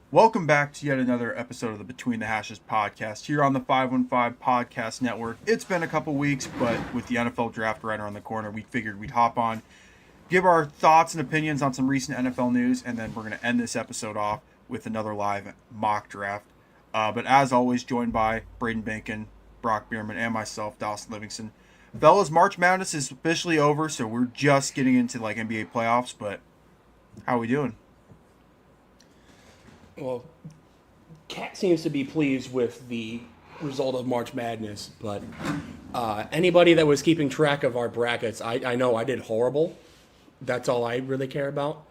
Welcome back to yet another episode of the Between the Hashes podcast here on the 515 Podcast Network. It's been a couple weeks, but with the NFL draft right around the corner, we figured we'd hop on, give our thoughts and opinions on some recent NFL news, and then we're going to end this episode off with another live mock draft. But as always, joined by Braden Bacon, Brock Bierman, and myself, Dawson Livingston. Fellas, March Madness is officially over, so we're just getting into like NBA playoffs, but how are we doing? Well, Cat seems to be pleased with the result of March Madness, but anybody that was keeping track of our brackets, I know I did horrible. That's all I really care about.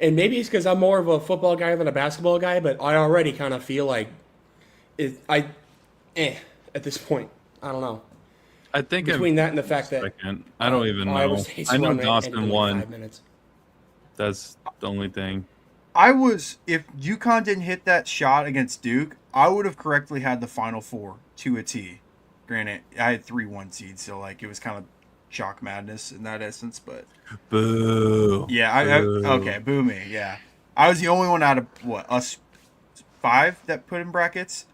And maybe it's because I'm more of a football guy than a basketball guy, but I already kind of feel like at this point. I don't know. I think Between that and the fact that I don't even know. I know Dawson won. That's the only thing. If UConn didn't hit that shot against Duke, I would have correctly had the Final Four to a T. Granted, I had 3-1 seeds, so like it was kind of shock madness in that essence. But boo. Yeah, okay, boo me. Yeah, I was the only one out of us 5 that put in brackets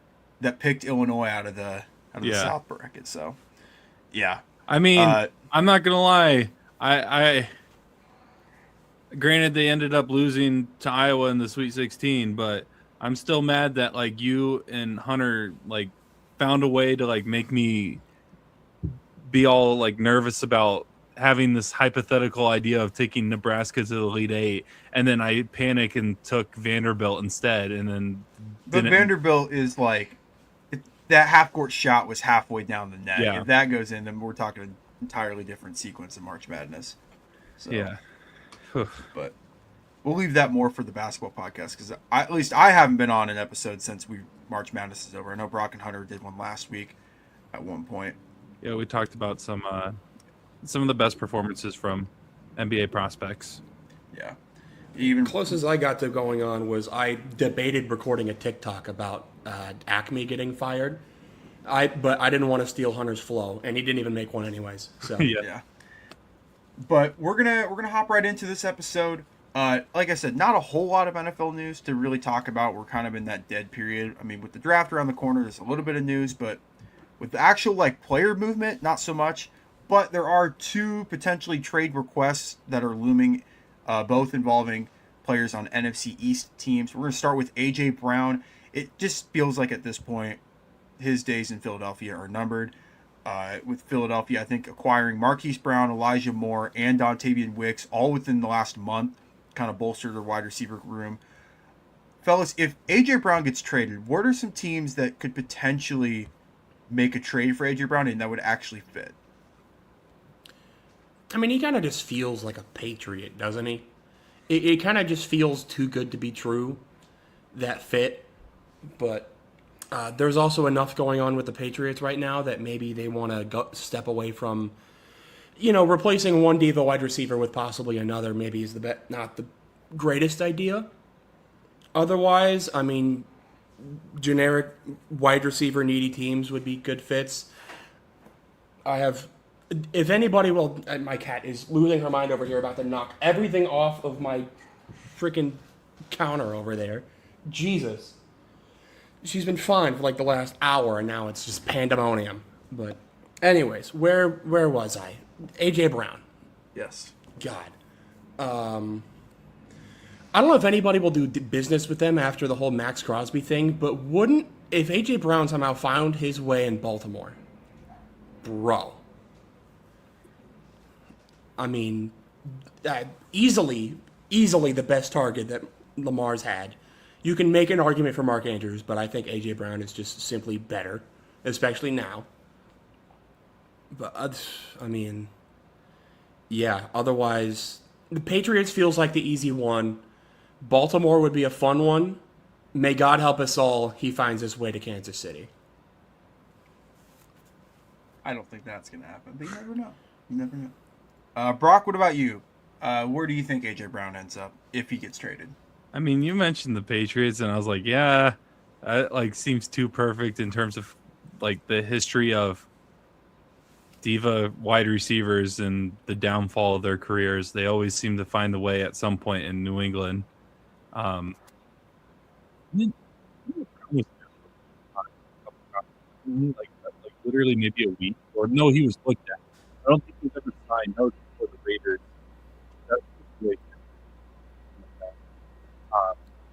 that picked Illinois out of the South bracket. So yeah, I mean, I'm not gonna lie. I granted they ended up losing to Iowa in the Sweet 16, but I'm still mad that like you and Hunter like found a way to like make me be all like nervous about having this hypothetical idea of taking Nebraska to the Elite Eight, and then I panic and took Vanderbilt instead, and then Vanderbilt is like that half court shot was halfway down the net. Yeah. If that goes in, then we're talking an entirely different sequence of March Madness. So. Yeah. But we'll leave that more for the basketball podcast because at least I haven't been on an episode since March Madness is over. I know Brock and Hunter did one last week at one point. Yeah, we talked about some of the best performances from NBA prospects. Yeah. Even closest I got to going on was I debated recording a TikTok about Acme getting fired. But I didn't want to steal Hunter's flow, and he didn't even make one anyways. So yeah. But we're gonna hop right into this episode. Like I said, not a whole lot of NFL news to really talk about. We're kind of in that dead period. I mean, with the draft around the corner, there's a little bit of news, but with the actual like player movement, not so much. But there are 2 potentially trade requests that are looming, both involving players on NFC East teams. We're gonna start with AJ Brown. It just feels like at this point, his days in Philadelphia are numbered. With Philadelphia, I think acquiring Marquise Brown, Elijah Moore, and Dontavian Wicks all within the last month kind of bolstered their wide receiver room. Fellas, if A.J. Brown gets traded, what are some teams that could potentially make a trade for A.J. Brown and that would actually fit? I mean, he kind of just feels like a Patriot, doesn't he? It kind of just feels too good to be true, that fit. But there's also enough going on with the Patriots right now that maybe they want to step away from, replacing one diva wide receiver with possibly another. Maybe is not the greatest idea. Otherwise, I mean, generic wide receiver needy teams would be good fits. If anybody will, my cat is losing her mind over here, about to knock everything off of my freaking counter over there. Jesus. She's been fine for like the last hour, and now it's just pandemonium. But anyways, where was I? AJ Brown. Yes. God. I don't know if anybody will do business with them after the whole Max Crosby thing, but if AJ Brown somehow found his way in Baltimore, bro. I mean, easily the best target that Lamar's had. You can make an argument for Mark Andrews, but I think A.J. Brown is just simply better, especially now. But, I mean, yeah, otherwise, the Patriots feels like the easy one. Baltimore would be a fun one. May God help us all, he finds his way to Kansas City. I don't think that's going to happen, but you never know. Brock, what about you? Where do you think A.J. Brown ends up if he gets traded? I mean, you mentioned the Patriots, and I was like, yeah, that like seems too perfect in terms of like the history of diva wide receivers and the downfall of their careers. They always seem to find the way at some point in New England. Like literally maybe a week, or no, he was looked at. I don't think he was ever signed. That was before the Raiders. That situation.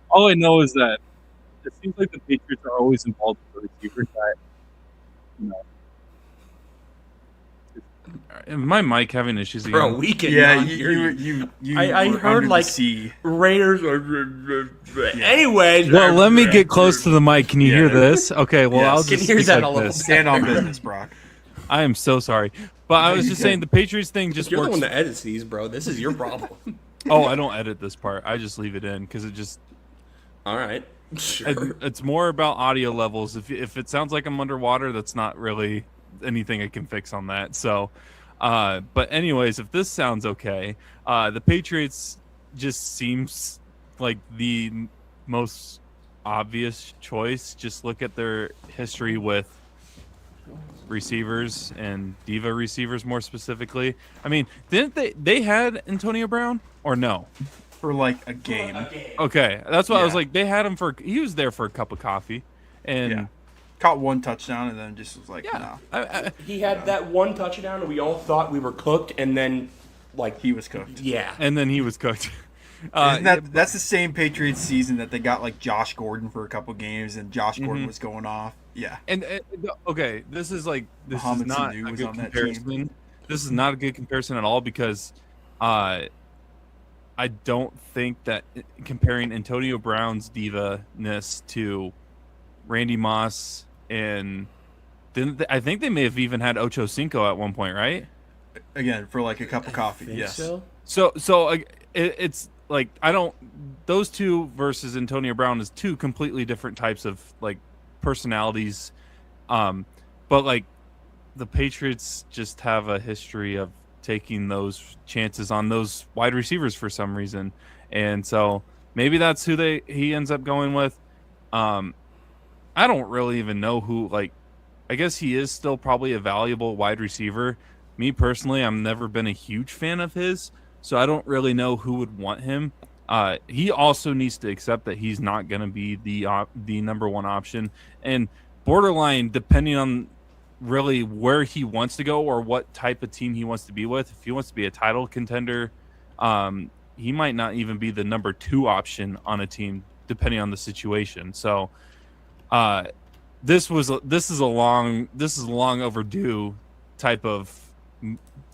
All I know is that it seems like the Patriots are always involved with the receivers. That you know, my mic having issues again. Bro, we cannot Yeah, hear you I were heard under like the sea. Raiders. Anyways, Well, let me get close to the mic. Can you hear this? Okay, well, Yes. I'll Can just hear speak that like a little this. bit. Stand on business, Brock. I am so sorry, but I was just saying the Patriots thing just You're the works. one that edits these, bro. This is your problem. Oh, I don't edit this part. I just leave it in because it just All right. Sure. it's more about audio levels. If it sounds like I'm underwater, that's not really anything I can fix on that. So, but anyways, if this sounds okay, the Patriots just seems like the most obvious choice. Just look at their history with receivers and diva receivers more specifically. I mean, didn't they had Antonio Brown or no? For like a game. Okay, that's why I was Yeah. like, they had him for. He was there for a cup of coffee, and Yeah. Caught one touchdown and then just was like, yeah, no. He had that one touchdown, and we all thought we were cooked, and then, like, He was cooked. yeah. and then he was cooked. Isn't that's the same Patriots season that they got like Josh Gordon for a couple games and Josh Gordon was going off. Yeah. And okay, this is Mohamed not Sanu a was good on that comparison. This is not a good comparison at all because I don't think that comparing Antonio Brown's diva-ness to Randy Moss and I think they may have even had Ocho Cinco at one point, right? Again, for like a cup of coffee. Think Yes. so? It's like I don't those two versus Antonio Brown is two completely different types of like personalities, but like the Patriots just have a history of taking those chances on those wide receivers for some reason, and so maybe that's who he ends up going with. I don't really even know who. Like, I guess he is still probably a valuable wide receiver. Me personally, I've never been a huge fan of his, so I don't really know who would want him. He also needs to accept that he's not going to be the number one option, and borderline depending on really where he wants to go or what type of team he wants to be with. If he wants to be a title contender, he might not even be the number two option on a team depending on the situation. So, this is a long overdue type of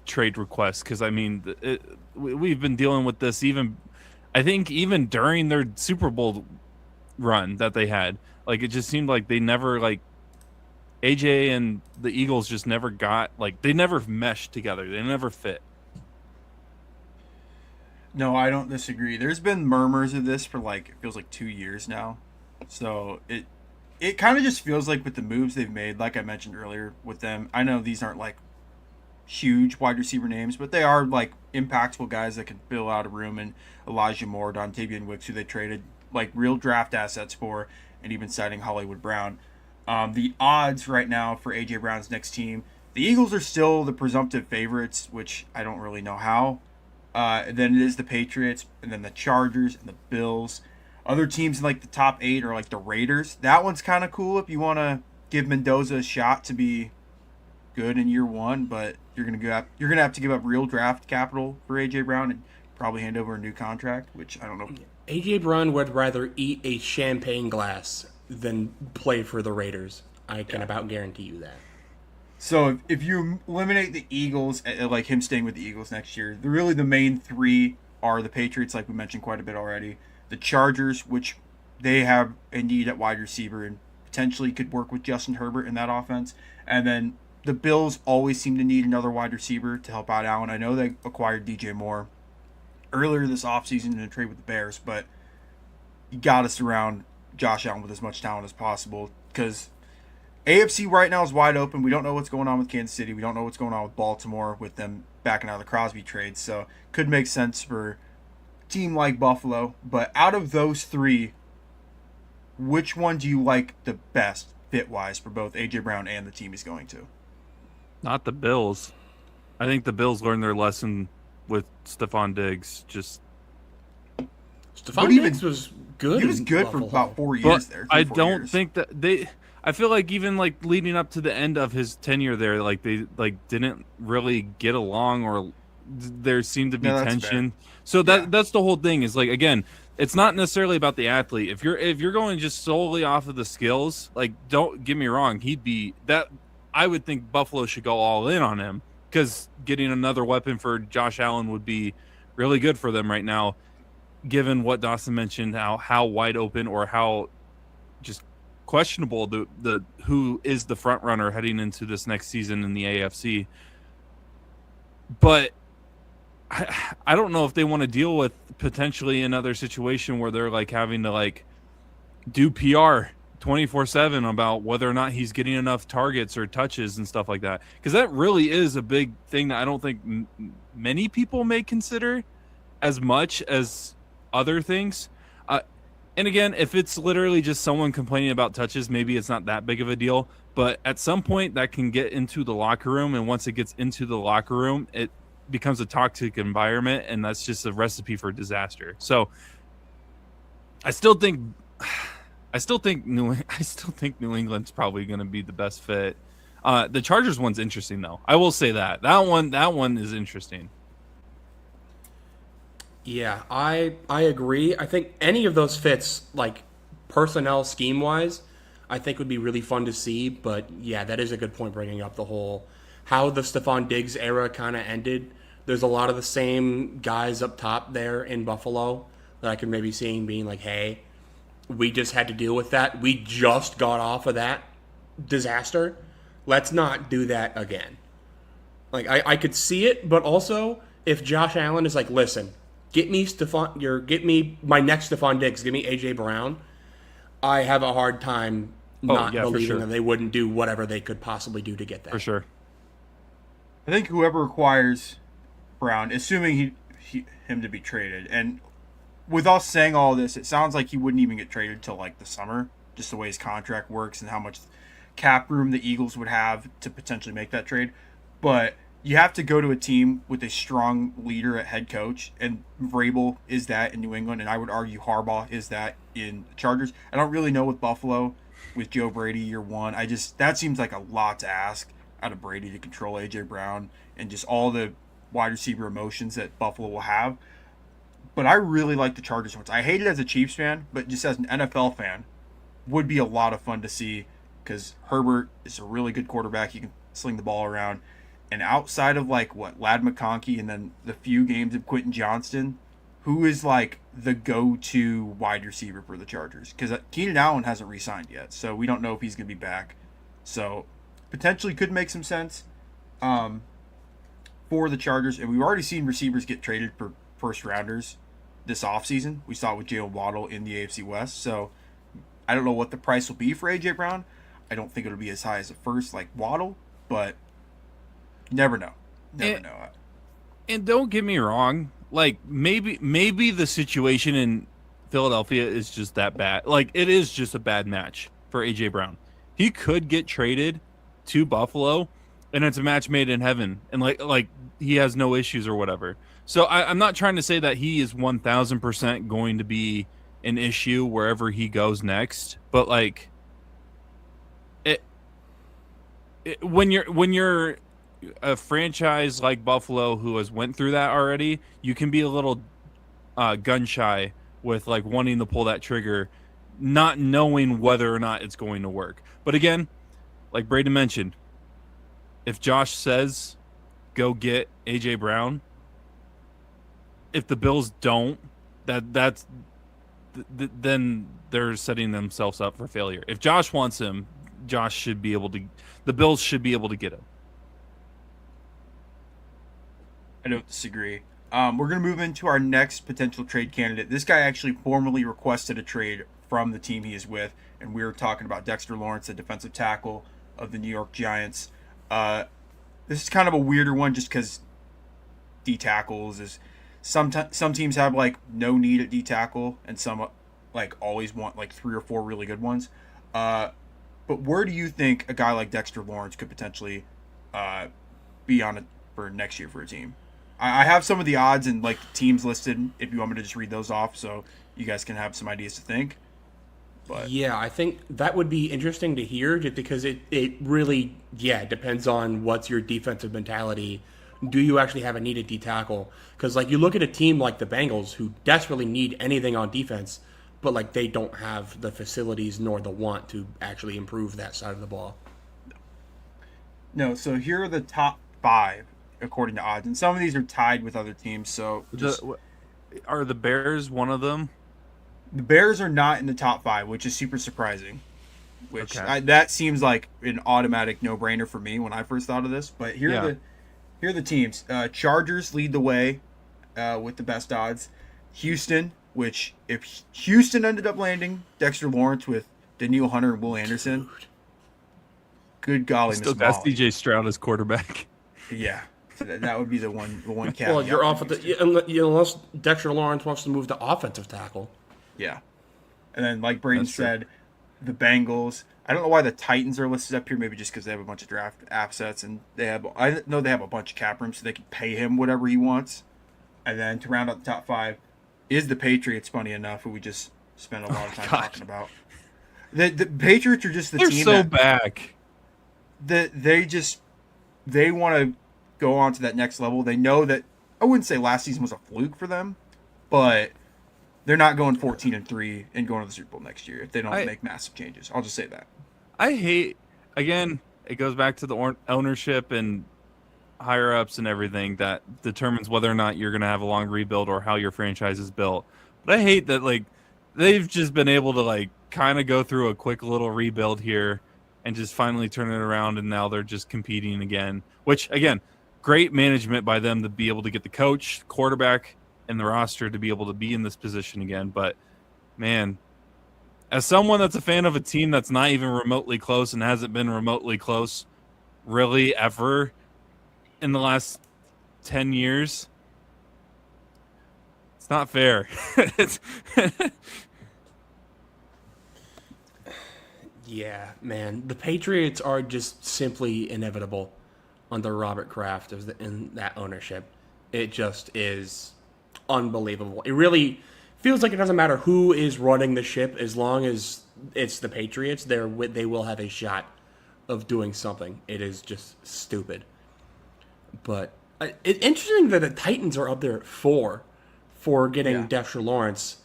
trade request because I mean we've been dealing with this even during their Super Bowl run that they had. Like it just seemed like they never like AJ and the Eagles just never got like they never meshed together. They never fit. No, I don't disagree. There's been murmurs of this for like it feels like 2 years now. So it kind of just feels like with the moves they've made, like I mentioned earlier with them. I know these aren't like huge wide receiver names, but they are like impactful guys that can fill out a room. And Elijah Moore, Dontavian Wicks, who they traded like real draft assets for, and even citing Hollywood Brown. The odds right now for AJ Brown's next team, the Eagles are still the presumptive favorites, which I don't really know how. Then it is the Patriots, and then the Chargers and the Bills. Other teams in like the top 8 are like the Raiders. That one's kind of cool if you want to give Mendoza a shot to be good in year one, but you're gonna have to give up real draft capital for AJ Brown and probably hand over a new contract, which I don't know. AJ Brown would rather eat a champagne glass than play for the Raiders. I can about guarantee you that. So if you eliminate the Eagles, like him staying with the Eagles next year, really the main three are the Patriots, like we mentioned quite a bit already. The Chargers, which they have a need at wide receiver and potentially could work with Justin Herbert in that offense. And then the Bills always seem to need another wide receiver to help out Allen. I know they acquired DJ Moore earlier this offseason in a trade with the Bears, but you got to surround Josh Allen with as much talent as possible because AFC right now is wide open. We don't know what's going on with Kansas City. We don't know what's going on with Baltimore with them backing out of the Crosby trade. So could make sense for a team like Buffalo. But out of those three, which one do you like the best fit-wise for both A.J. Brown and the team he's going to? Not the Bills. I think the Bills learned their lesson with Stephon Diggs. Stephon Diggs was good. He was in good Buffalo. for about 4 But years there. I 3-4 don't years. think that they. I feel like even like leading up to the end of his tenure there, like they like didn't really get along, or there seemed to be No, that's fair. tension. So that's the whole thing. Is like, again, it's not necessarily about the athlete. If you're going just solely off of the skills, like, don't get me wrong, he'd be that. I would think Buffalo should go all in on him, because getting another weapon for Josh Allen would be really good for them right now, given what Dawson mentioned, how wide open, or how just questionable the who is the front runner heading into this next season in the AFC. But I don't know if they want to deal with potentially another situation where they're like having to like do PR 24/7 about whether or not he's getting enough targets or touches and stuff like that, because that really is a big thing that I don't think many people may consider as much as other things. And again, if it's literally just someone complaining about touches, maybe it's not that big of a deal. But at some point, that can get into the locker room, and once it gets into the locker room, it becomes a toxic environment, and that's just a recipe for disaster. So I still think New England's probably going to be the best fit. The Chargers one's interesting, though. I will say that one is interesting. Yeah, I agree. I think any of those fits, like personnel scheme wise, I think would be really fun to see. But yeah, that is a good point, bringing up the whole how the Stephon Diggs era kind of ended. There's a lot of the same guys up top there in Buffalo that I could maybe seeing being like, hey, we just had to deal with that. We just got off of that disaster. Let's not do that again. Like I could see it, but also if Josh Allen is like, listen, get me my next Stephon Diggs, give me AJ Brown, I have a hard time not believing that they wouldn't do whatever they could possibly do to get that. For sure. I think whoever requires Brown, assuming him to be traded, and with us saying all this, it sounds like he wouldn't even get traded till like the summer, just the way his contract works and how much cap room the Eagles would have to potentially make that trade. But you have to go to a team with a strong leader at head coach, and Vrabel is that in New England, and I would argue Harbaugh is that in the Chargers. I don't really know with Buffalo, with Joe Brady year one. That seems like a lot to ask out of Brady to control AJ Brown and just all the wide receiver emotions that Buffalo will have. But I really like the Chargers ones. I hate it as a Chiefs fan, but just as an NFL fan, would be a lot of fun to see, because Herbert is a really good quarterback. He can sling the ball around. And outside of like Lad McConkey and then the few games of Quentin Johnston, who is like the go-to wide receiver for the Chargers? Because Keenan Allen hasn't re-signed yet, so we don't know if he's going to be back. So potentially could make some sense for the Chargers. And we've already seen receivers get traded for first rounders this offseason. We saw it with Jalen Waddle in the AFC West. So I don't know what the price will be for A.J. Brown. I don't think it'll be as high as a first like Waddle, but never know. Never know. And don't get me wrong, like maybe the situation in Philadelphia is just that bad. Like, it is just a bad match for A.J. Brown. He could get traded to Buffalo, and it's a match made in heaven, and like he has no issues or whatever. So I'm not trying to say that he is 1,000% going to be an issue wherever he goes next, but like when you're a franchise like Buffalo who has went through that already, you can be a little gun shy with like wanting to pull that trigger, not knowing whether or not it's going to work. But again, like Braden mentioned, if Josh says go get AJ Brown, if the Bills don't, then they're setting themselves up for failure. If Josh wants him, Josh should be able to. The Bills should be able to get him. I don't disagree. We're going to move into our next potential trade candidate. This guy actually formally requested a trade from the team he is with, and we were talking about Dexter Lawrence, the defensive tackle of the New York Giants. This is kind of a weirder one just because D tackles is some teams have like no need at D tackle, and some like always want like 3 or 4 really good ones. But where do you think a guy like Dexter Lawrence could potentially be on it for next year for a team? I have some of the odds and like teams listed. If you want me to just read those off, so you guys can have some ideas to think. But Yeah, I think that would be interesting to hear just because it really, depends on what's your defensive mentality. Do you actually have a needed D tackle? Because, like, you look at a team like the Bengals who desperately need anything on defense, but, like, they don't have the facilities nor the want to actually improve that side of the ball. no, so here are the top 5 according to odds, and some of these are tied with other teams. So Are the Bears one of them? the Bears are not in the top 5, which is super surprising. Which Okay. that seems like an automatic no-brainer for me when I first thought of this. But here are the teams. Chargers lead the way with the best odds. Houston, which if Houston ended up landing Dexter Lawrence with Daniil Hunter and Will Anderson, good golly, Still Miss got Molly. CJ Stroud as quarterback. Yeah, so that would be the one caveat. Well, you're off with at Houston. unless Dexter Lawrence wants to move to offensive tackle. Yeah, and then like Braden That's true. said, the Bengals. I don't know why the Titans are listed up here. Maybe just because they have a bunch of draft assets and I know they have a bunch of cap room, so they can pay him whatever he wants. And then to round out the top 5 is the Patriots. Funny enough, who we just spent a lot of time God. talking about. The Patriots are just the They're team so that back. they want to go on to that next level. They know that I wouldn't say last season was a fluke for them, but they're not going 14-3 and going to the Super Bowl next year if they don't make massive changes. I'll just say that. I hate, again, it goes back to the ownership and higher ups and everything that determines whether or not you're going to have a long rebuild or how your franchise is built. But I hate that, like, they've just been able to, like, kind of go through a quick little rebuild here and just finally turn it around, and now they're just competing again. Which, again, great management by them to be able to get the coach, quarterback, and the roster to be able to be in this position again. But, man, as someone that's a fan of a team that's not even remotely close and hasn't been remotely close really ever in the last 10 years, it's not fair. It's Yeah, man. The Patriots are just simply inevitable under Robert Kraft in that ownership. It just is unbelievable. It really feels like it doesn't matter who is running the ship as long as it's the Patriots. They will have a shot of doing something. It is just stupid. But it's interesting that the Titans are up there at 4 for getting Dexter Lawrence.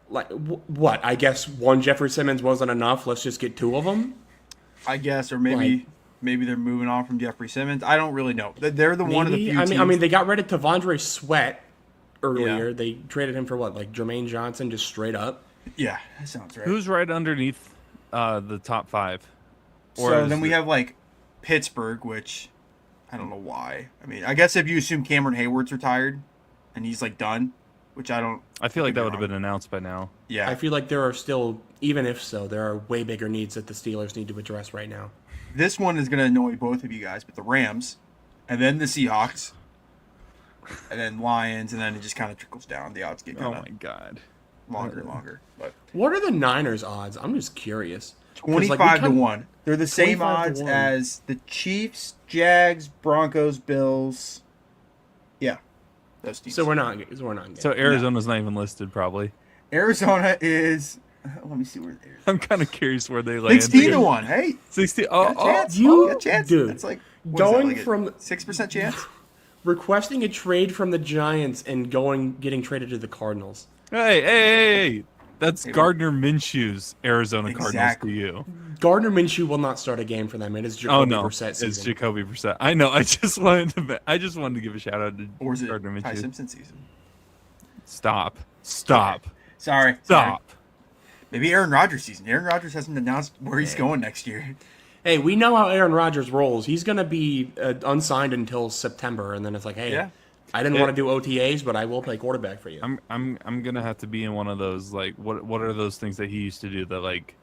Like what? I guess one Jeffrey Simmons wasn't enough. Let's just get 2 of them. I guess, or maybe they're moving on from Jeffrey Simmons. I don't really know. They're the one of the few teams. I mean, they got rid of Tavondre Sweat earlier. Yeah. They traded him for what, like Jermaine Johnson, just straight up. Yeah, that sounds right. who's right underneath the top 5? So then we have like Pittsburgh, which I don't know why. I mean, I guess if you assume Cameron Hayward's retired and he's like done, which I don't. I feel like that would have wrong. been announced by now. Yeah, I feel like there are still, even if so, there are way bigger needs that the Steelers need to address right now. this one is going to annoy both of you guys, but the Rams, and then the Seahawks, and then Lions, and then it just kind of trickles down. The odds get Oh kind my of god. longer and longer. But What are the Niners odds? I'm just curious. 'Cause, like, 25 to 1. They're the same 25 to odds 1. as the Chiefs, Jags, Broncos, Bills. Yeah, those teams. So we're not getting. So Arizona's not even listed, probably. Arizona is. Let me see where they are. I'm kind of curious where they land. 16 to 1. Hey, 60. got a Oh, chance. you- Got a chance. dude, That's like going from 6% chance. requesting a trade from the Giants and getting traded to the Cardinals. hey. That's Gardner Minshew's Arizona Cardinals Exactly. to you. Gardner Minshew will not start a game for them. It is Jacoby Brissett it's season. Jacoby Brissett. I know. I just wanted to give a shout out to Or is it Gardner Ty Minshew. Simpson season? Stop. Sorry. Stop. Maybe Aaron Rodgers season. Aaron Rodgers hasn't announced where he's going next year. Hey, we know how Aaron Rodgers rolls. He's going to be unsigned until September, and then it's like, hey, Yeah. I didn't want to do OTAs, but I will play quarterback for you. I'm gonna have to be in one of those, like, what are those things that he used to do that, like,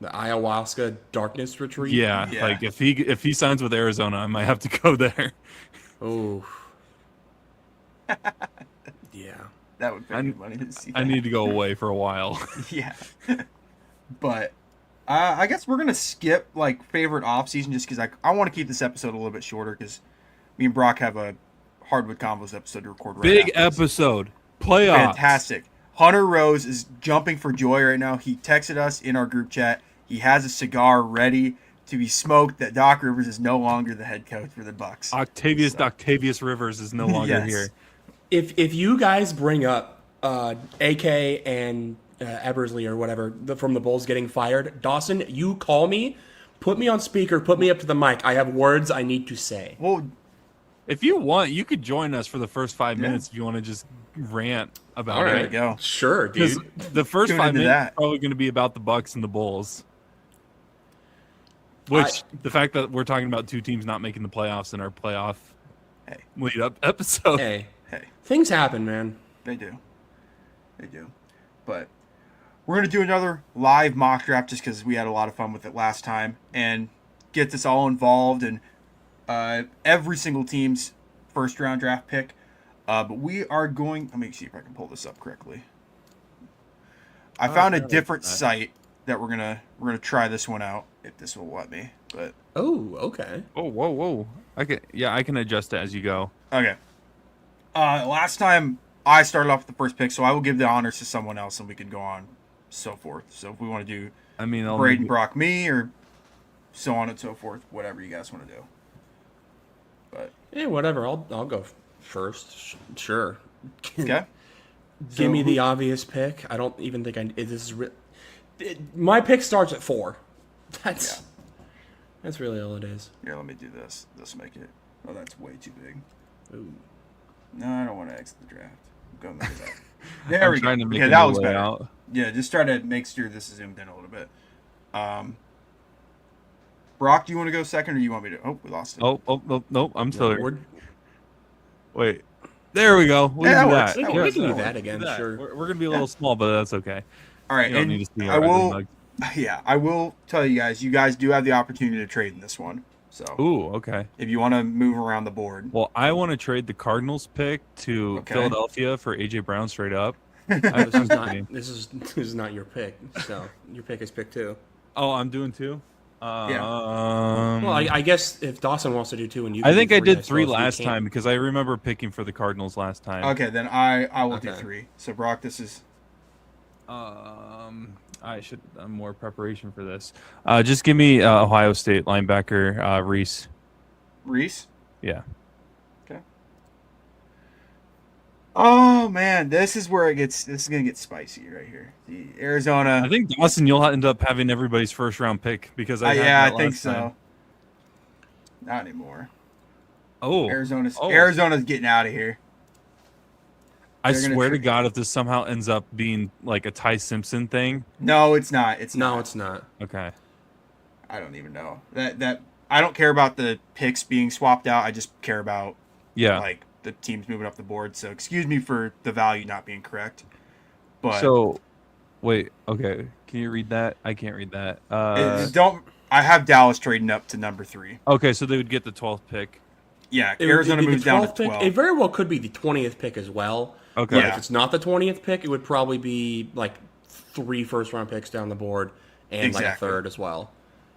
The ayahuasca darkness retreat. yeah. Like if he signs with Arizona, I might have to go there. Oh. Yeah. That would pay me money to see that. I need to go away for a while. Yeah. But I guess we're going to skip, like, favorite off-season just because I want to keep this episode a little bit shorter because me and Brock have a Hardwood Convos episode to record right Big after this. episode. Playoffs. Fantastic. Hunter Rose is jumping for joy right now. He texted us in our group chat. He has a cigar ready to be smoked that Doc Rivers is no longer the head coach for the Bucks. Octavius Rivers is no longer Yes. here. If you guys bring up AK and Eversley or whatever from the Bulls getting fired, Dawson, you call me, put me on speaker, put me up to the mic. I have words I need to say. Well, If you want, you could join us for the first 5 minutes if you want to just rant about All there it. you go. Sure, Because dude. the first Tune 5 into minutes that. is probably going to be about the Bucks and the Bulls. Which the fact that we're talking about two teams not making the playoffs in our playoff lead up episode. Hey, Hey, things happen, man. they do. They do. But we're going to do another live mock draft just because we had a lot of fun with it last time and get this all involved and every single team's first round draft pick. But we are going. Let me see if I can pull this up correctly. I found a different site that we're gonna try this one out if this will let me. But Oh, okay. Oh, whoa. I can adjust it as you go. okay. Last time I started off with the first pick, so I will give the honors to someone else, and we can go on, so forth. So if we want to do I mean, Braden, Brock, me, or so on and so forth, whatever you guys want to do. But Yeah, whatever. I'll go first. Sure. okay. Give me the obvious pick. I don't even think this is my pick starts at 4. That's really all it is. Here, let me do this. This will make it. Oh, that's way too big. Ooh. No, I don't want to exit the draft. Go make that. There we go. trying to make Yeah, a that new was better. layout. Yeah, just try to make sure this is zoomed in a little bit. Brock, do you want to go second, or you want me to? Oh, we lost it. Oh, nope. I'm still here. We're- Wait. There we go. We Yeah, can do that works. that. That we works. can do That that works. again, Do that. sure. We're going to be a little small, but that's okay. All right, You don't and need to see I our will. ugly Yeah, I will tell you guys. You guys do have the opportunity to trade in this one. So Ooh, okay. if you want to move around the board, Well, I want to trade the Cardinals pick to Okay. Philadelphia for AJ Brown straight up. This is not kidding. this is not your pick. So your pick is pick 2. Oh, I'm doing two. Well, I guess if Dawson wants to do 2 and you, I can think do I did suppose 3 you last can't. time because I remember picking for the Cardinals last time. okay, then I will do Okay. 3. So Brock, this is I should have done more preparation for this. Just give me Ohio State linebacker Reese. Reese. Yeah. Okay. Oh man, this is where it gets. This is gonna get spicy right here. The Arizona. I think Dawson, you'll end up having everybody's first round pick because I had yeah, I that think last so. time. Not anymore. Oh, Arizona's Oh. Arizona's getting out of here. I they're gonna swear to trade. God, if this somehow ends up being like a Ty Simpson thing, No, it's not. It's No, not. it's not. okay. I don't even know that. I don't care about the picks being swapped out. I just care about Yeah. like the teams moving up the board. So excuse me for the value not being correct. But So, wait. Okay, can you read that? I can't read that. don't. I have Dallas trading up to number 3. Okay, so they would get the 12th pick. Yeah, It would Arizona be the moves down to 12th pick. 12. It very well could be the 20th pick as well. Okay. But Yeah. if it's not the 20th pick, it would probably be like 3 first-round picks down the board and like a Exactly. third as well.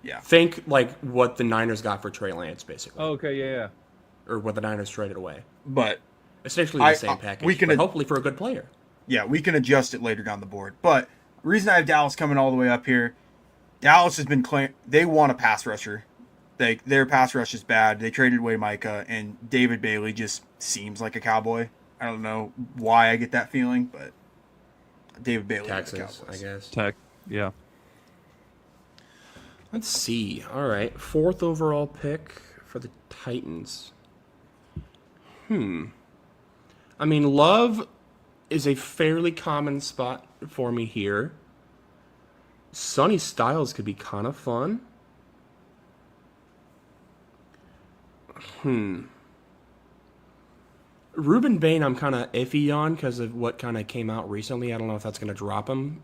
Yeah. Think like what the Niners got for Trey Lance, basically, Okay. Yeah. or what the Niners traded away. But Essentially the same package, we can but hopefully for a good player. yeah, we can adjust it later down the board. But the reason I have Dallas coming all the way up here, Dallas has been they want a pass rusher. Their pass rush is bad. They traded away Micah, and David Bailey just seems like a Cowboy. I don't know why I get that feeling, but David Bailey is the Texas, I Cowboys. guess. Tech. Yeah. Let's see. All right, 4th overall pick for the Titans. I mean, Love is a fairly common spot for me here. Sonny Styles could be kind of fun. Ruben Bain, I'm kind of iffy on because of what kind of came out recently. I don't know if that's going to drop him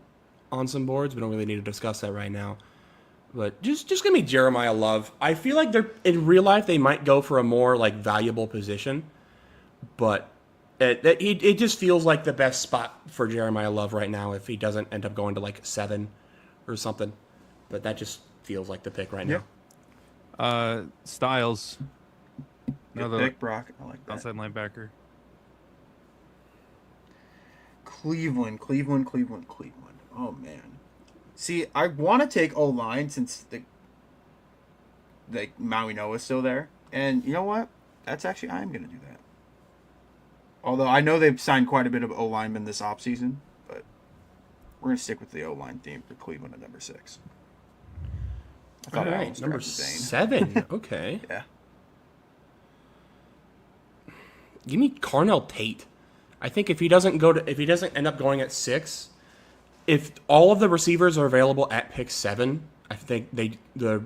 on some boards. We don't really need to discuss that right now. But just give me Jeremiah Love. I feel like they're in real life they might go for a more like valuable position, but it just feels like the best spot for Jeremiah Love right now if he doesn't end up going to like 7 or something. But that just feels like the pick right now. Yeah. Styles. Good pick, Brock. I like that. Outside linebacker. Cleveland. Oh man. See, I want to take O-line since the Maui Noah's still there, and you know what? That's actually I'm gonna do that. Although I know they've signed quite a bit of O-linemen this offseason, but we're gonna stick with the O-line theme for Cleveland at number 6. I All thought right, Allen's number grabbed Zane. 7. Okay. Yeah. Give me Carnell Tate. I think if he doesn't end up going at 6, if all of the receivers are available at pick 7, I think the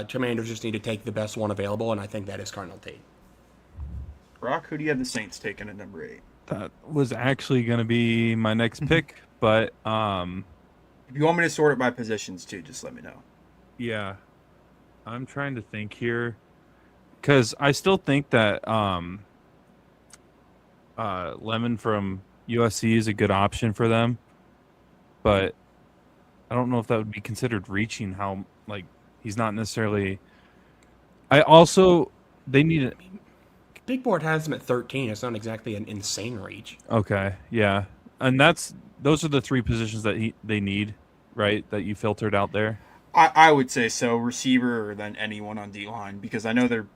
Commanders just need to take the best one available, and I think that is Carnell Tate. Brock, who do you have the Saints taking at number 8? That was actually going to be my next pick, but If you want me to sort it by positions too, just let me know. yeah, I'm trying to think here because I still think that Lemon from USC is a good option for them, but I don't know if that would be considered reaching. How like he's not necessarily. They need it. Big Board has him at 13. It's not exactly an insane reach. Okay, yeah, and those are the 3 positions that they need, right? That you filtered out there. I would say so, receiver or then anyone on D-line, because I know they're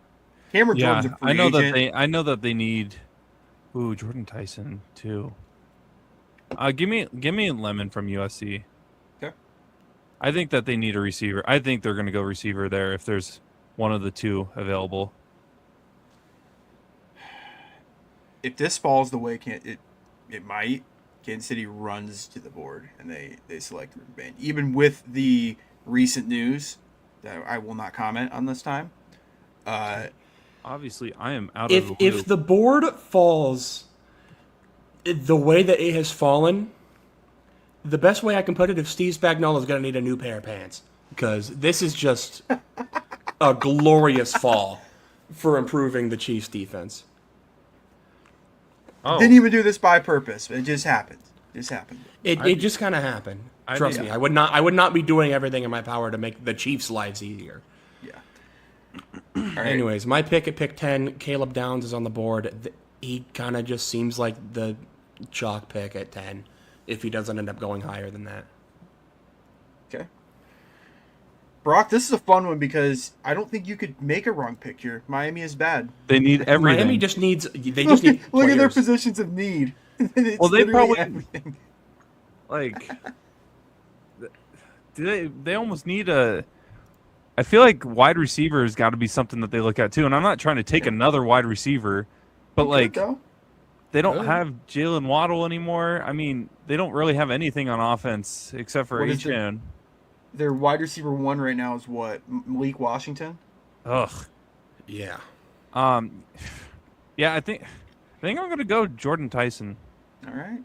Cameron Jordan's a free agent. I know that they need. Ooh, Jordan Tyson too. Give me Lemon from USC. Okay. I think that they need a receiver. I think they're going to go receiver there if there's one of the 2 available. If this falls the way it might, Kansas City runs to the board and they select Ruben Bain. Even with the recent news that I will not comment on this time. Obviously, I am out of the loop. If the board falls the way that it has fallen, the best way I can put it, if Steve Spagnuolo is going to need a new pair of pants, because this is just a glorious fall for improving the Chiefs' defense. Oh. Didn't even do this by purpose. It just happened. It just kind of happened. Trust me, I would not be doing everything in my power to make the Chiefs' lives easier. Yeah. All right. Anyways, my pick at pick 10, Caleb Downs is on the board. He kind of just seems like the chalk pick at 10 if he doesn't end up going higher than that. Okay. Brock, this is a fun one because I don't think you could make a wrong pick here. Miami is bad. They need everything. Miami just needs. They just need. Look at their players. positions of need. It's Well, they literally probably- everything. Like, they almost need a. I feel like wide receiver has got to be something that they look at too. And I'm not trying to take another wide receiver, but like they don't have Jalen Waddle anymore. I mean, they don't really have anything on offense except for H-Man. Their wide receiver 1 right now is what? Malik Washington? Ugh. Yeah. Yeah, I think I'm gonna go Jordan Tyson. All right.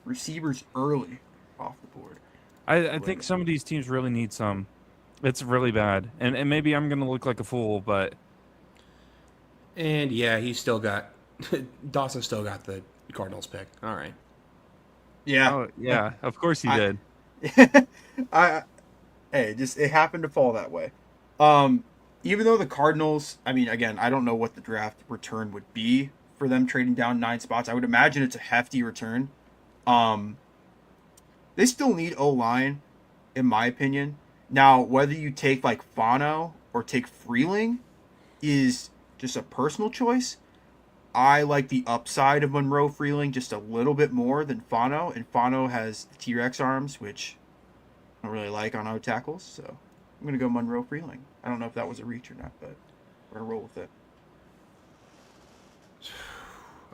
Receivers early off the board. I think some of these teams really need some. It's really bad, and maybe I'm gonna look like a fool, but. And yeah, he's still got. Dawson still got the Cardinals pick. All right. Yeah. Oh, yeah, of course he did. It happened to fall that way. Even though the Cardinals, I mean, again, I don't know what the draft return would be for them trading down 9 spots. I would imagine it's a hefty return. They still need O-line, in my opinion. Now, whether you take like Fano or take Freeling is just a personal choice. I like the upside of Monroe Freeling just a little bit more than Fano, and Fano has the T-Rex arms, which I don't really like on out tackles, so I'm going to go Monroe Freeling. I don't know if that was a reach or not, but we're going to roll with it.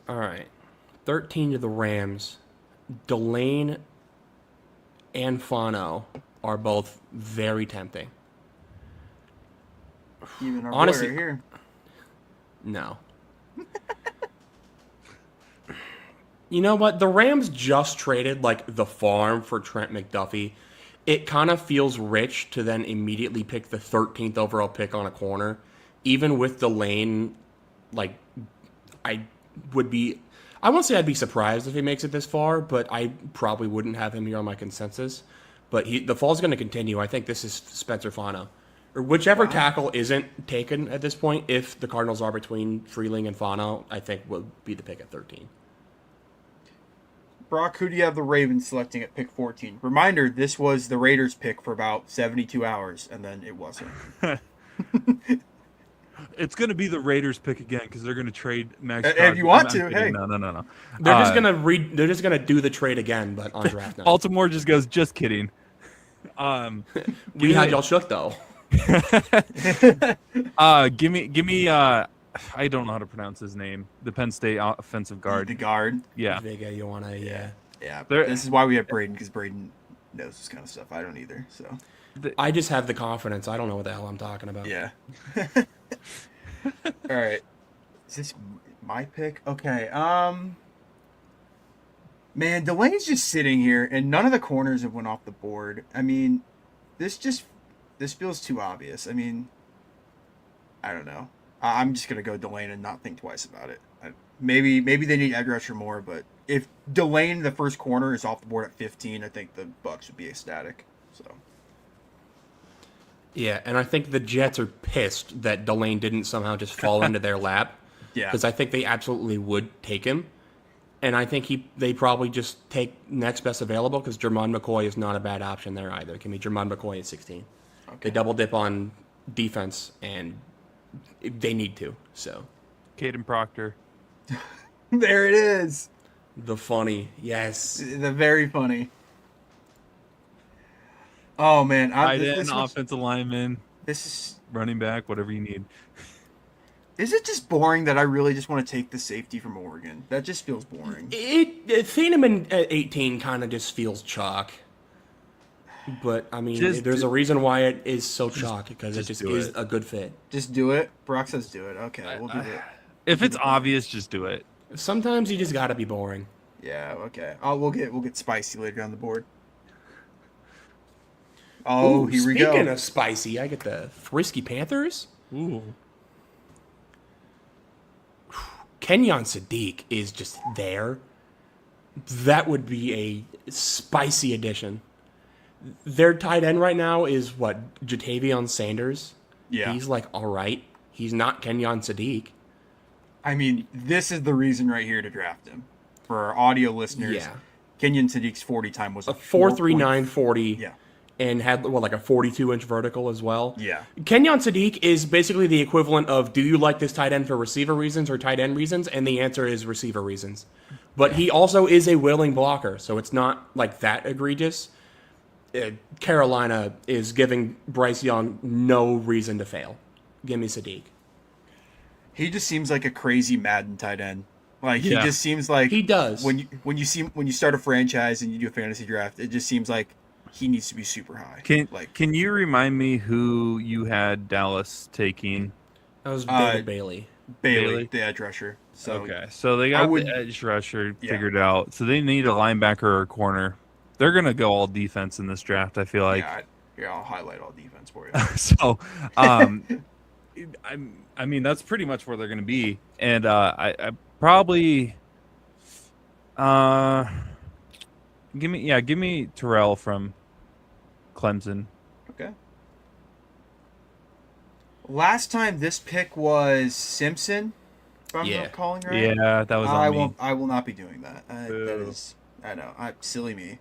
All right. 13 to the Rams. Delane and Fano are both very tempting. Even our Honestly, boy right here. No. You know what? The Rams just traded like the farm for Trent McDuffie. It kind of feels rich to then immediately pick the 13th overall pick on a corner. Even with Delane, like, I won't say I'd be surprised if he makes it this far, but I probably wouldn't have him here on my consensus. But the fall's going to continue. I think this is Spencer Fano. Or whichever tackle isn't taken at this point, if the Cardinals are between Freeling and Fano, I think will be the pick at 13. Brock, who do you have the Ravens selecting at pick 14? Reminder, this was the Raiders pick for about 72 hours, and then it wasn't. It's going to be the Raiders pick again because they're going to trade Max. If you want to, kidding. hey. No. They're just gonna do the trade again, but on draft night. Baltimore just goes, just kidding. We had y'all shook though. Give me. I don't know how to pronounce his name. The Penn State offensive guard. The guard. Yeah. Vega, you wanna, yeah. Yeah. This is why we have Braden, because Braden knows this kind of stuff. I don't either. So. I just have the confidence. I don't know what the hell I'm talking about. Yeah. All right. Is this my pick? Okay. Man, Delane's just sitting here, and none of the corners have went off the board. I mean, this feels too obvious. I mean, I don't know. I'm just gonna go Delane and not think twice about it. Maybe they need edge rusher more, but if Delane, the first corner, is off the board at 15, I think the Bucs would be ecstatic. So. Yeah, and I think the Jets are pissed that Delane didn't somehow just fall into their lap. Yeah. Because I think they absolutely would take him. And I think they probably just take next best available because Jermon McCoy is not a bad option there either. Give me Jermon McCoy at 16. Okay. They double dip on defense, and they need to. So, Caden Proctor. There it is. The funny, yes. The very funny. Oh man, offensive lineman. This is running back, whatever you need. Is it just boring that I really just want to take the safety from Oregon? That just feels boring. Thieneman at 18 kind of just feels chalk. But, I mean, there's a reason why it is so chalk, because it just is a good fit. Just do it? Brock says do it. Okay, we'll do it. If it's obvious, just do it. Sometimes you just got to be boring. Yeah, okay. We'll get spicy later on the board. Oh, here we go. Speaking of spicy, I get the Frisky Panthers. Ooh. Kenyon Sadiq is just there. That would be a spicy addition. Their tight end right now is Jatavion Sanders. Yeah. He's all right. He's not Kenyon Sadiq. I mean, this is the reason right here to draft him. For our audio listeners, Yeah. Kenyon Sadiq's 40 time was a 4.39 40. Yeah. And had, like a 42-inch vertical as well. Yeah. Kenyon Sadiq is basically the equivalent of, do you like this tight end for receiver reasons or tight end reasons? And the answer is receiver reasons. But he also is a willing blocker, so it's not that egregious. Carolina is giving Bryce Young no reason to fail. Give me Sadiq. He just seems like a crazy Madden tight end. He just seems like he does. When you start a franchise and you do a fantasy draft, it just seems like he needs to be super high. Can you remind me who you had Dallas taking? That was David Bailey. Bailey, the edge rusher. So okay, so they got the edge rusher figured out. So they need a linebacker or a corner. They're gonna go all defense in this draft. I feel like. Yeah, I'll highlight all defense for you. So, I mean that's pretty much where they're gonna be, and I probably give me Terrell from Clemson. Okay. Last time this pick was Simpson, if I'm not calling right. Yeah, that was on me. I will not be doing that. That is, I know, silly me.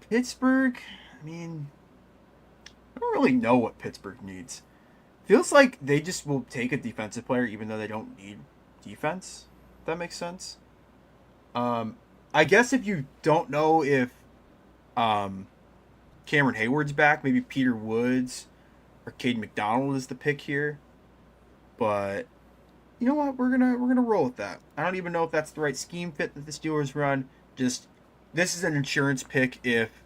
Pittsburgh, I mean, I don't really know what Pittsburgh needs. Feels like they just will take a defensive player even though they don't need defense. If that makes sense. I guess if you don't know if Cameron Hayward's back, maybe Peter Woods or Cade McDonald is the pick here. But you know what? We're gonna roll with that. I don't even know if that's the right scheme fit that the Steelers run. Just this is an insurance pick if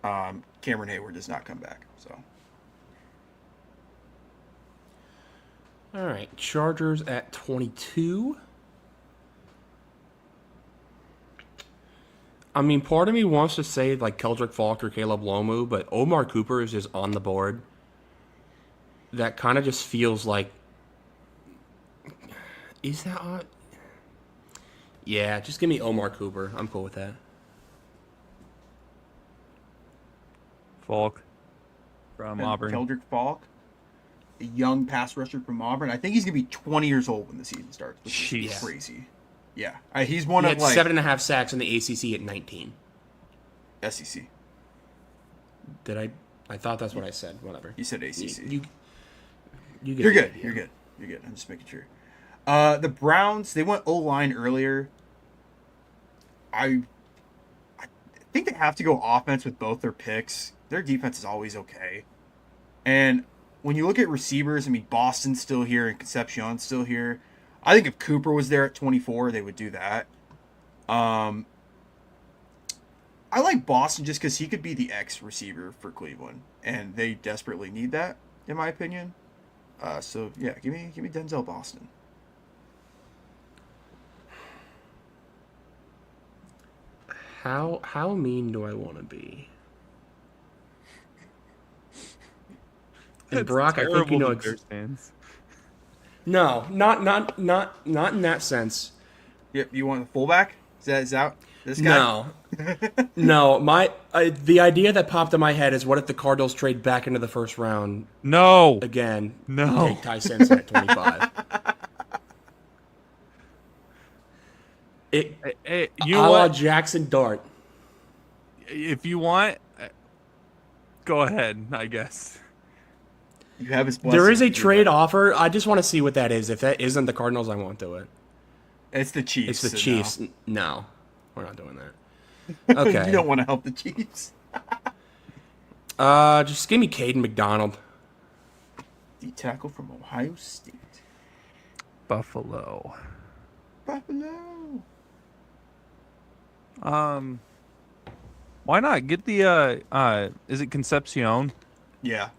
Cameron Hayward does not come back. So. All right, Chargers at 22. I mean, part of me wants to say Keldrick Falk or Caleb Lomu, but Omar Cooper is just on the board. That kind of just feels like... Is that on? Yeah, just give me Omar Cooper. I'm cool with that. Falk from Auburn. Keldrick Falk? a young pass rusher from Auburn. I think he's gonna be 20 years old when the season starts, which Jeez. is crazy. Yeah, he's one He of had like 7.5 sacks in the ACC at 19. SEC. Did I? I thought that's what I said. Whatever. You said ACC. You get You're the good. idea. You're good. You're good. I'm just making sure. The Browns, they went O-line earlier. I think they have to go offense with both their picks. Their defense is always okay. And when you look at receivers, I mean, Boston's still here and Concepcion's still here. I think if Cooper was there at 24, they would do that. I like Boston just because he could be the X receiver for Cleveland, and they desperately need that, in my opinion. So yeah, give me Denzel Boston. How mean do I want to be? And Brock, I think you know. No, not in that sense. Yep, you want the fullback? Is that this guy? No. The idea that popped in my head is, what if the Cardinals trade back into the first round No. again? No. Take Ty Simpson at 25. Hey, A you know la what? Jackson Dart. If you want, go ahead, I guess. You have his blessing. There is a trade offer. I just want to see what that is. If that isn't the Cardinals, I won't do it. It's the Chiefs. It's the so Chiefs. No, we're not doing that. no. Okay. You don't want to help the Chiefs. Just give me Caden McDonald. The tackle from Ohio State. Buffalo. Buffalo. Why not get the is it Concepcion? Yeah.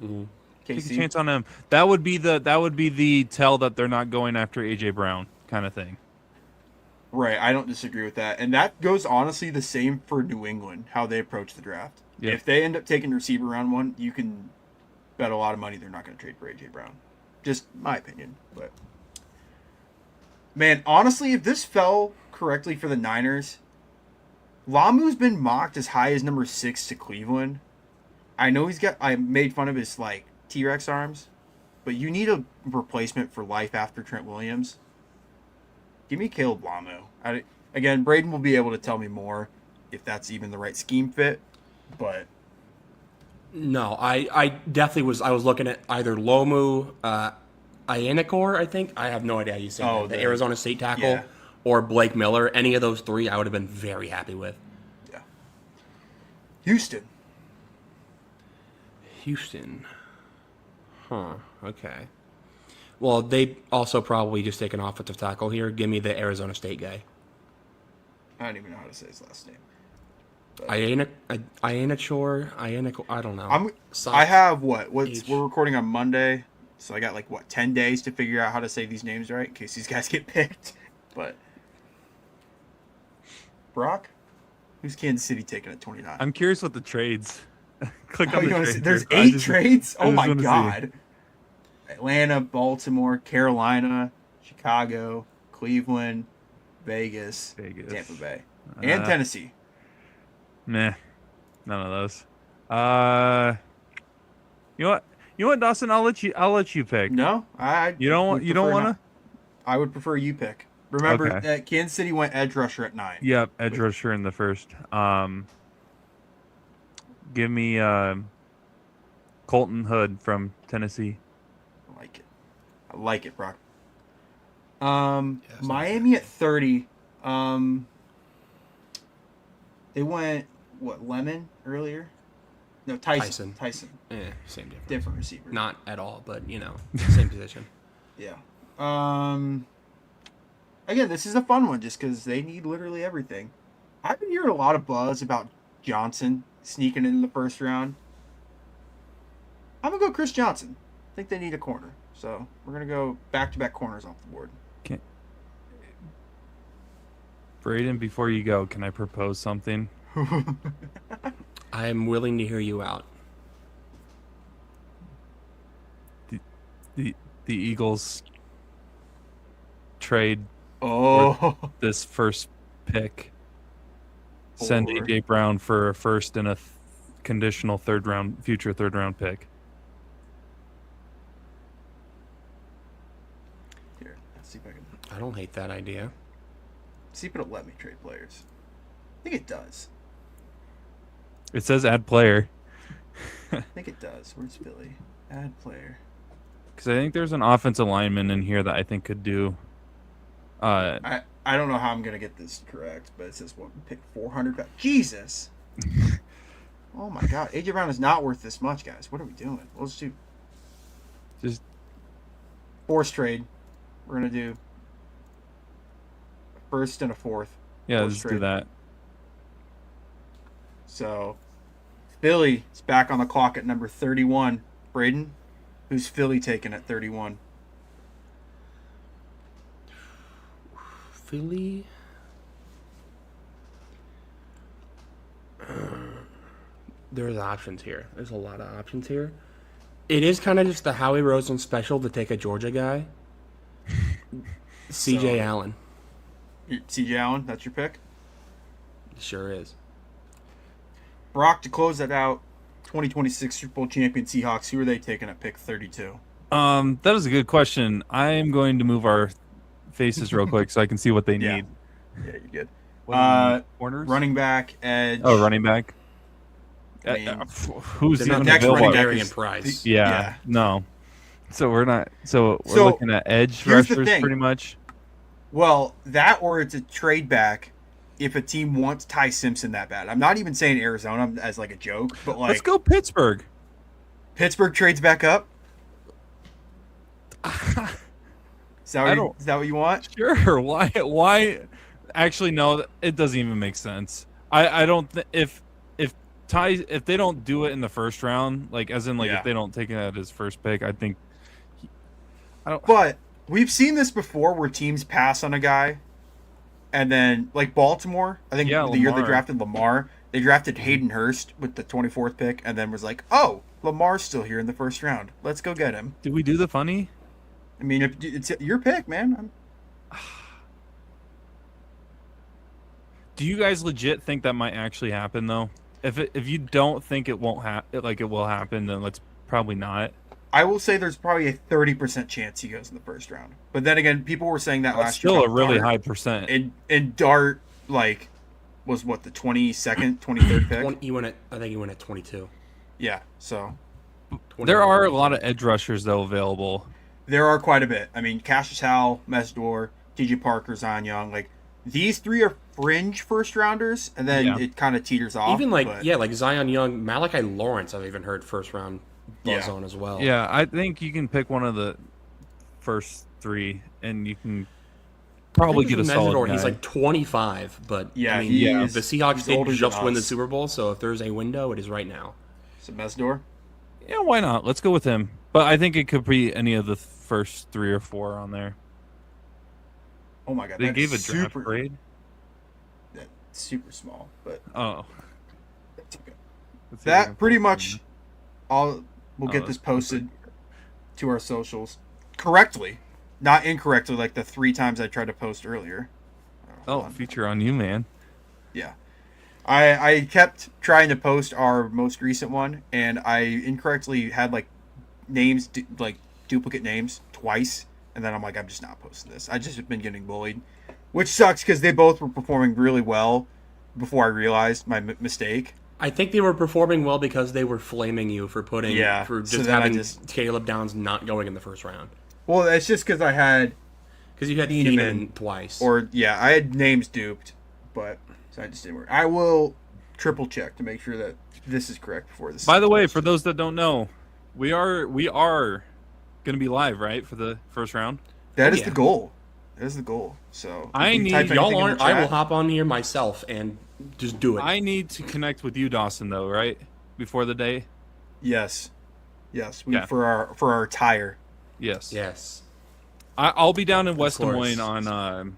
Mm-hmm. Take a chance on him. That would be the tell that they're not going after AJ Brown kind of thing. Right, I don't disagree with that. And that goes honestly the same for New England, how they approach the draft. Yep. If they end up taking receiver round 1, you can bet a lot of money they're not going to trade for AJ Brown. Just my opinion, but man, honestly, if this fell correctly for the Niners, Lamu's been mocked as high as number 6 to Cleveland. I know I made fun of his like T-Rex arms, but you need a replacement for life after Trent Williams. Give me Caleb Lamu. Again, Braden will be able to tell me more if that's even the right scheme fit, but No, I definitely was. I was looking at either Lomu, Ianakor, I think. I have no idea how you say that. The Arizona State tackle, yeah. or Blake Miller. Any of those three, I would have been very happy with. yeah. Houston. Huh. Okay. Well, they also probably just take an offensive tackle here. Give me the Arizona State guy. I don't even know how to say his last name. Ianakor. I don't know. I have we're recording on Monday, so I got 10 days to figure out how to say these names right in case these guys get picked. But Brock, who's Kansas City taking at 29? I'm curious what the trades. Click on the trades. There's 8 trades. Oh my wanna god! Atlanta, Baltimore, Carolina, Chicago, Cleveland, Vegas, Tampa Bay, and Tennessee. Meh, none of those. You know what, Dawson? I'll let you pick. No, You don't want to. I would prefer you pick. Remember Okay. that Kansas City went edge rusher at 9. Yep, edge rusher in the first. Give me Colton Hood from Tennessee. I like it, Brock. Miami at 30. They went Lemon earlier? No, Tyson. Same difference. Different receiver. Not at all, but same position. Yeah. Again, this is a fun one just because they need literally everything. I've been hearing a lot of buzz about Johnson sneaking in the first round. I'm going to go Chris Johnson. I think they need a corner. So we're going to go back-to-back corners off the board. Braden, before you go, can I propose something? I am willing to hear you out. The Eagles trade this first pick. Send AJ Brown for a first and a conditional future third round pick. I don't hate that idea. See if it'll let me trade players. I think it does. It says add player. I think it does. Where's Philly? Add player. Because I think there's an offensive lineman in here that I think could do. I don't know how I'm gonna get this correct, but it says what pick 400. Jesus. Oh my God, AJ Brown is not worth this much, guys. What are we doing? Let's do Just force trade. We're gonna do a first and a fourth. yeah, Force let's do trade. that. So Philly is back on the clock at number 31. Braden, who's Philly taking at 31? Philly. There's options here. There's a lot of options here. It is kind of just the Howie Roseman special to take a Georgia guy. C.J. So- Allen. CJ Allen, that's your pick. Sure is. Brock, to close that out, 2026 Super Bowl champion Seahawks, who are they taking at pick 32? That is a good question. I am going to move our faces real quick so I can see what they Yeah. need. Yeah, you good. What do we need? Corners? Running back, edge. Oh, running back. I mean, Who's They're even not next available? running back Darian is- Price. Yeah, no. So we're not. So we're So, looking at edge here's the rushers thing. pretty much. Well, that or it's a trade back if a team wants Ty Simpson that bad. I'm not even saying Arizona as like a joke, but like Let's go Pittsburgh. Pittsburgh trades back up. Is that what you want? Sure. Why? Why? Actually, no. It doesn't even make sense. I don't. If they don't do it in the first round, like as in like Yeah. if they don't take it at his first pick, I think. I don't. But we've seen this before where teams pass on a guy and then like Baltimore, I think Yeah, the year they Lamar. drafted Lamar, they drafted Hayden Hurst with the 24th pick and then was like, "Oh, Lamar's still here in the first round. Let's go get him." Did we do the funny? I mean, if it's your pick, man. Do you guys legit think that might actually happen though? If you don't think it won't happen, like it will happen, then let's probably not. I will say there's probably a 30% chance he goes in the first round. But then again, people were saying that That's last year. still a about really Dart. high percent. And Dart like was what the 22nd, 23rd pick. I think he went at 22. Yeah, so There are a lot of edge rushers though available. there are quite a bit. I mean, Cassius Howell, Mesdor, TJ Parker, Zion Young, like these three are fringe first rounders, and then Yeah. it kind of teeters off. Even like but- like Zion Young, Malachi Lawrence. I've even heard first round buzz Yeah. on as well. Yeah, I think you can pick one of the first three, and you can probably get a solid guy. He's like 25, but Yeah, I mean, he is- the Seahawks he's did older than just win the us. Super Bowl, so if there's a window, it is right now. So Mesdor. Yeah, why not? Let's go with him. But I think it could be any of the first 3 or 4 on there. Oh my god, They that gave a is draft super, grade. that's super small, but Oh, that's okay. let's see if I can That pretty pull much we'll Oh, get this that's posted to our socials correctly, not incorrectly like the 3 times I tried to post earlier. Hold Oh, on. feature on you, man. Yeah. I kept trying to post our most recent one, and I incorrectly had like names, like duplicate names twice, and then I'm like, I'm just not posting this. I just been getting bullied, which sucks because they both were performing really well before I realized my mistake. I think they were performing well because they were flaming you for So just then I having just- Caleb Downs not going in the first round Well, that's just because I had, because you had Thieneman, Thieneman twice. I had names duped, but so I just didn't work. I will triple check to make sure that this is correct before this. By the way, is for those that don't know, we are going to be live, right, for the first round? that is yeah. the goal. That is the goal. So I if you need- type Y'all anything in aren't. the I will chat- hop on here myself and just do it. I need to connect with you, Dawson, though, right? Before the day? Yes. Yeah. For our tire. Yes. yes. I'll be down in West Des course. Moines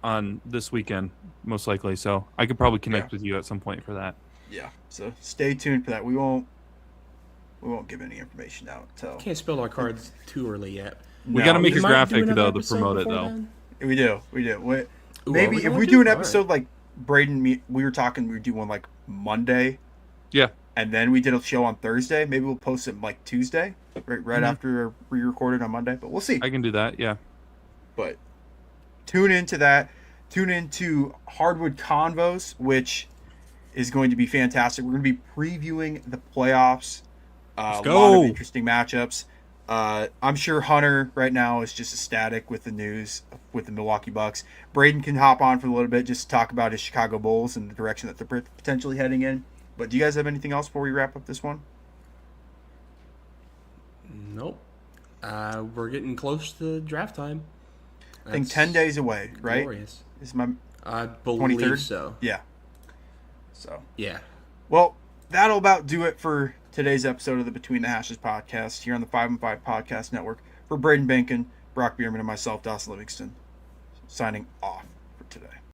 on this weekend, most likely. So I could probably connect with you at some point for that. Yeah. So stay tuned for that. We won't give any information out until Can't spill our cards too early yet. We got to make We a might graphic, do another though, to episode promote it, before though. then. We do. Ooh, are Maybe we if going we to? do an All right. episode like Braden, we were talking, we would do one like Monday, Yeah. and then we did a show on Thursday. Maybe we'll post it like Tuesday, right Mhm. after we recorded on Monday. But we'll see. I can do that. Yeah. But tune into that. Tune into Hardwood Convos, which is going to be fantastic. We're going to be previewing the playoffs. Let's A go. lot of interesting matchups. I'm sure Hunter right now is just ecstatic with the news with the Milwaukee Bucks. Braden can hop on for a little bit just to talk about his Chicago Bulls and the direction that they're potentially heading in. But do you guys have anything else before we wrap up this one? Nope. We're getting close to draft time. I think 10 days away, right? Glorious. Is my I believe 23rd? so. Yeah. So, Yeah. well, that'll about do it for today's episode of the Between the Hashes podcast here on the 5 and 5 Podcast Network. For Braden Bankin, Brock Bierman, and myself, Dawson Livingston, signing off for today.